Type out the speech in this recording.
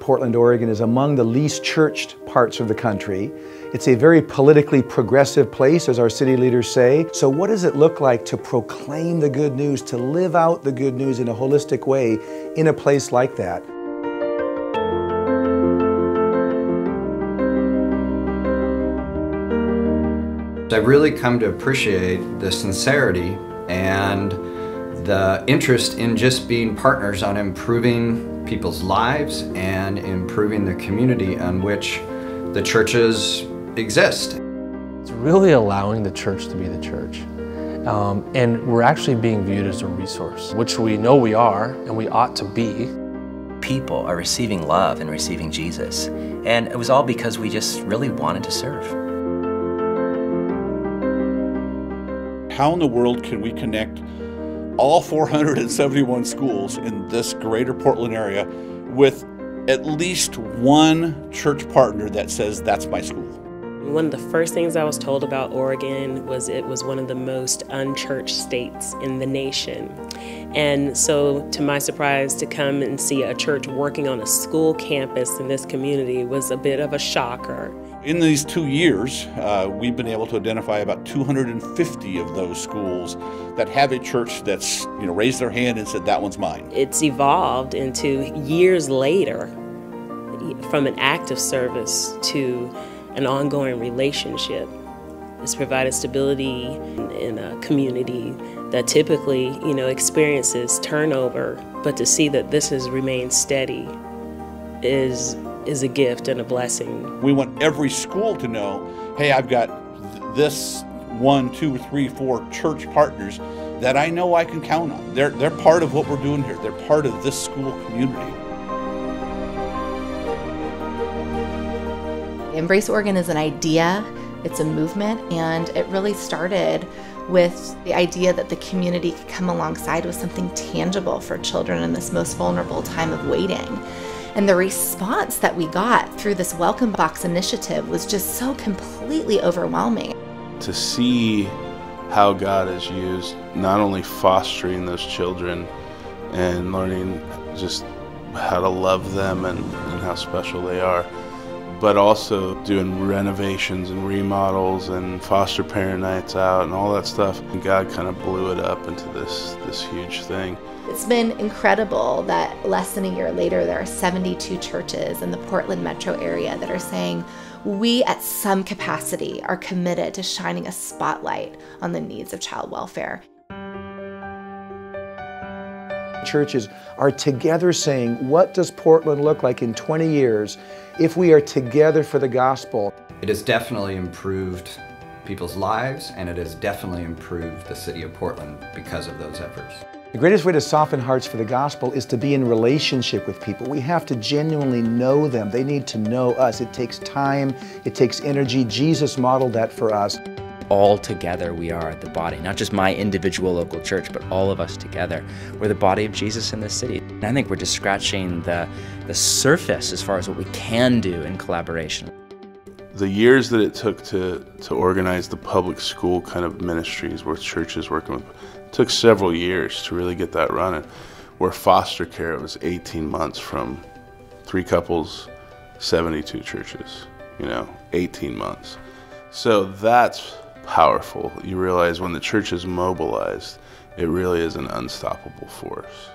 Portland, Oregon is among the least churched parts of the country. It's a very politically progressive place, as our city leaders say. So what does it look like to proclaim the good news, to live out the good news in a holistic way in a place like that? I've really come to appreciate the sincerity and the interest in just being partners on improving people's lives and improving the community on which the churches exist. It's really allowing the church to be the church. And we're actually being viewed as a resource, which we know we are and we ought to be. People are receiving love and receiving Jesus. And it was all because we just really wanted to serve. How in the world can we connect all 471 schools in this greater Portland area with at least one church partner that says, that's my school? One of the first things I was told about Oregon was it was one of the most unchurched states in the nation. And so, to my surprise, to come and see a church working on a school campus in this community was a bit of a shocker. In these 2 years, we've been able to identify about 250 of those schools that have a church that's raised their hand and said, that one's mine. It's evolved into, years later, from an act of service to an ongoing relationship. It's provided stability in a community that typically, experiences turnover, but to see that this has remained steady is a gift and a blessing. We want every school to know, hey, I've got this 1, 2, 3, 4 church partners that I know I can count on. They're part of what we're doing here. They're part of this school community. Embrace Oregon is an idea, it's a movement, and it really started with the idea that the community could come alongside with something tangible for children in this most vulnerable time of waiting. And the response that we got through this Welcome Box initiative was just so completely overwhelming. To see how God has used not only fostering those children and learning just how to love them and how special they are, but also doing renovations and remodels and foster parent nights out and all that stuff. And God kind of blew it up into this huge thing. It's been incredible that less than a year later, there are 72 churches in the Portland metro area that are saying, we at some capacity are committed to shining a spotlight on the needs of child welfare. Churches are together saying, what does Portland look like in 20 years if we are together for the gospel? It has definitely improved people's lives, and it has definitely improved the city of Portland because of those efforts. The greatest way to soften hearts for the gospel is to be in relationship with people. We have to genuinely know them. They need to know us. It takes time, it takes energy. Jesus modeled that for us. All together we are the body, not just my individual local church, but all of us together. We're the body of Jesus in this city. And I think we're just scratching the surface as far as what we can do in collaboration. The years that it took to organize the public school kind of ministries where churches working with, it took several years to really get that running. Where foster care, it was 18 months from 3 couples, 72 churches, 18 months. So that's powerful. You realize when the church is mobilized, it really is an unstoppable force.